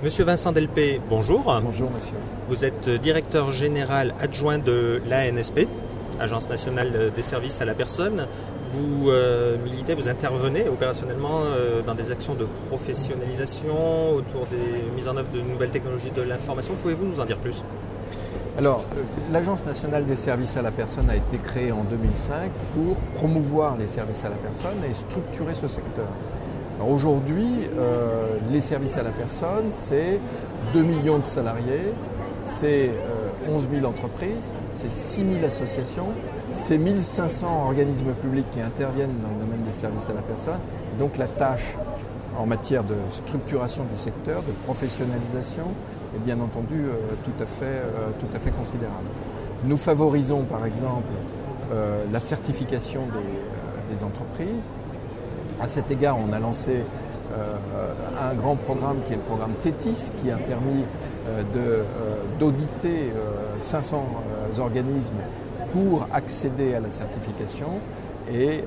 Monsieur Vincent Delpé, bonjour. Bonjour monsieur. Vous êtes directeur général adjoint de l'ANSP, Agence nationale des services à la personne. Vous militez, vous intervenez opérationnellement dans des actions de professionnalisation autour des mises en œuvre de nouvelles technologies de l'information. Pouvez-vous nous en dire plus ? Alors, l'Agence nationale des services à la personne a été créée en 2005 pour promouvoir les services à la personne et structurer ce secteur. Alors, aujourd'hui, les services à la personne, c'est 2 millions de salariés, c'est 11 000 entreprises, c'est 6 000 associations, c'est 1 500 organismes publics qui interviennent dans le domaine des services à la personne. Donc la tâche en matière de structuration du secteur, de professionnalisation, est bien entendu tout à fait considérable. Nous favorisons par exemple la certification des entreprises. À cet égard, on a lancé un grand programme qui est le programme TETIS, qui a permis d'auditer 500 organismes pour accéder à la certification. Et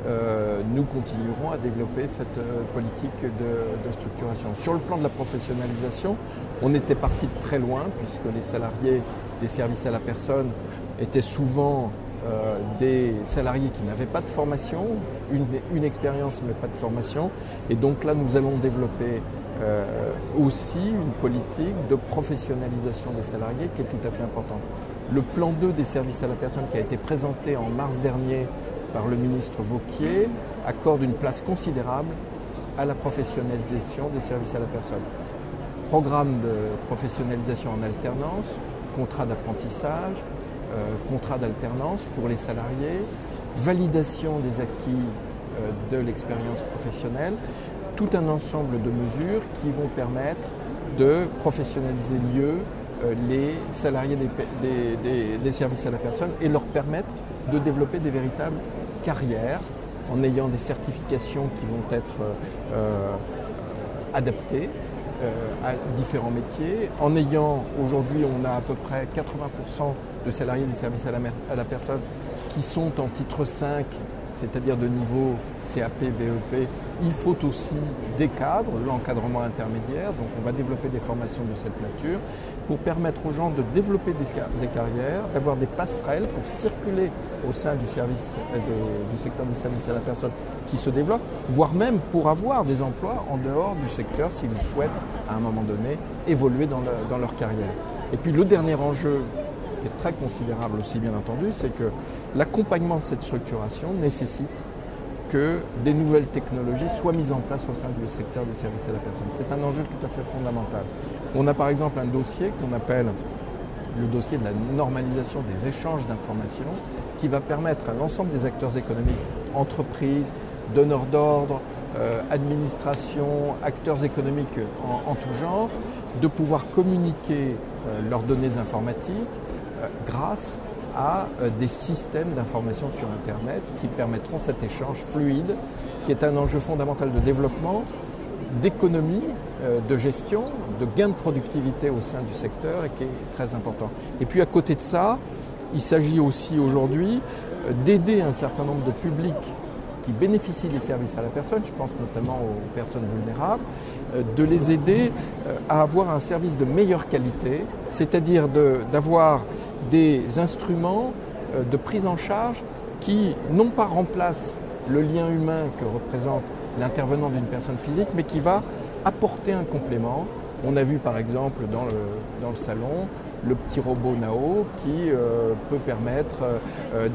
nous continuerons à développer cette politique de structuration. Sur le plan de la professionnalisation, on était parti de très loin puisque les salariés des services à la personne étaient souvent des salariés qui n'avaient pas de formation, une expérience mais pas de formation. Et donc là, nous allons développer aussi une politique de professionnalisation des salariés qui est tout à fait importante. Le plan 2 des services à la personne qui a été présenté en mars dernier par le ministre Wauquiez accorde une place considérable à la professionnalisation des services à la personne. Programme de professionnalisation en alternance, contrat d'apprentissage, contrat d'alternance pour les salariés, validation des acquis de l'expérience professionnelle, tout un ensemble de mesures qui vont permettre de professionnaliser mieux les salariés des services à la personne et leur permettre de développer des véritables carrières en ayant des certifications qui vont être adaptées à différents métiers. En ayant, aujourd'hui, on a à peu près 80% de salariés des services à la personne qui sont en titre 5, c'est-à-dire de niveau CAP, BEP. Il faut aussi des cadres, l'encadrement intermédiaire. Donc on va développer des formations de cette nature pour permettre aux gens de développer des carrières, d'avoir des passerelles pour circuler au sein du secteur des services à la personne qui se développe, voire même pour avoir des emplois en dehors du secteur s'ils souhaitent à un moment donné évoluer dans leur carrière. Et puis le dernier enjeu qui est très considérable aussi bien entendu, c'est que l'accompagnement de cette structuration nécessite que des nouvelles technologies soient mises en place au sein du secteur des services à la personne. C'est un enjeu tout à fait fondamental. On a par exemple un dossier qu'on appelle le dossier de la normalisation des échanges d'informations qui va permettre à l'ensemble des acteurs économiques, entreprises, donneurs d'ordre, administration, acteurs économiques en tout genre, de pouvoir communiquer leurs données informatiques grâce à des systèmes d'information sur Internet qui permettront cet échange fluide qui est un enjeu fondamental de développement, d'économie, de gestion, de gain de productivité au sein du secteur et qui est très important. Et puis à côté de ça, il s'agit aussi aujourd'hui d'aider un certain nombre de publics qui bénéficient des services à la personne, je pense notamment aux personnes vulnérables, de les aider à avoir un service de meilleure qualité, c'est-à-dire d'avoir des instruments de prise en charge qui non pas remplacent le lien humain que représente l'intervenant d'une personne physique, mais qui va apporter un complément. On a vu par exemple dans le salon le petit robot Nao qui peut permettre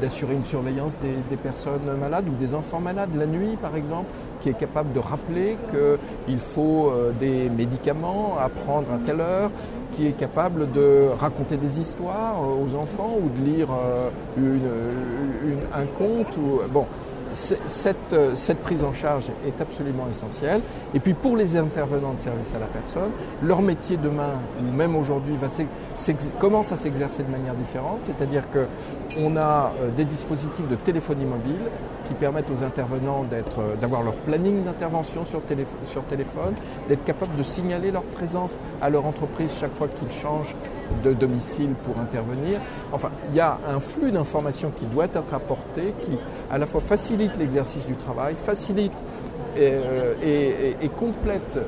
d'assurer une surveillance des personnes malades ou des enfants malades la nuit par exemple, qui est capable de rappeler qu'il faut des médicaments à prendre à telle heure, qui est capable de raconter des histoires aux enfants ou de lire un conte. Cette prise en charge est absolument essentielle. Et puis pour les intervenants de services à la personne, leur métier demain, ou même aujourd'hui, commence à s'exercer de manière différente. C'est-à-dire qu'on a des dispositifs de téléphonie mobile qui permettent aux intervenants d'avoir leur planning d'intervention sur téléphone, d'être capables de signaler leur présence à leur entreprise chaque fois qu'ils changent de domicile pour intervenir. Enfin, il y a un flux d'informations qui doit être apporté, qui à la fois facilite l'exercice du travail, facilite et complète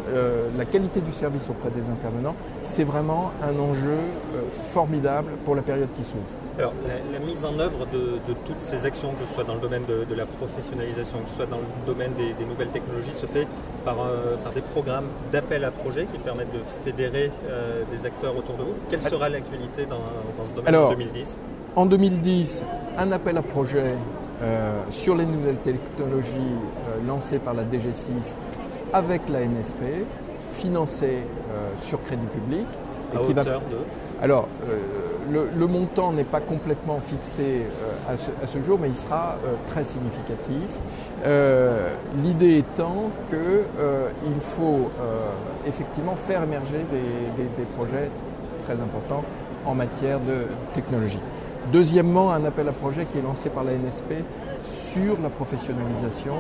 la qualité du service auprès des intervenants, c'est vraiment un enjeu formidable pour la période qui s'ouvre. Alors, la mise en œuvre de toutes ces actions, que ce soit dans le domaine de la professionnalisation, que ce soit dans le domaine des nouvelles technologies, se fait par des programmes d'appel à projets qui permettent de fédérer des acteurs autour de vous. Quelle sera l'actualité dans ce domaine en 2010 ? En 2010, un appel à projet sur les nouvelles technologies lancé par la DG6 avec la NSP, financé sur crédit public. À hauteur de... Alors, le montant n'est pas complètement fixé à ce jour, mais il sera très significatif. L'idée étant qu'il faut effectivement faire émerger des projets très importants en matière de technologie. Deuxièmement, un appel à projet qui est lancé par la NSP sur la professionnalisation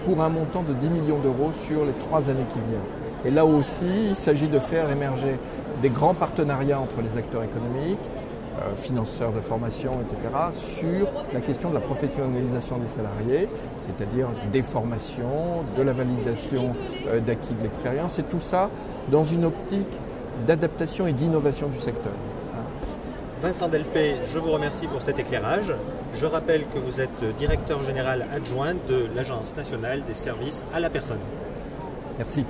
pour un montant de 10 millions d'euros sur les 3 années qui viennent. Et là aussi, il s'agit de faire émerger des grands partenariats entre les acteurs économiques, financeurs de formation, etc., sur la question de la professionnalisation des salariés, c'est-à-dire des formations, de la validation d'acquis de l'expérience, et tout ça dans une optique d'adaptation et d'innovation du secteur. Vincent Delpé, je vous remercie pour cet éclairage. Je rappelle que vous êtes directeur général adjoint de l'Agence nationale des services à la personne. Merci.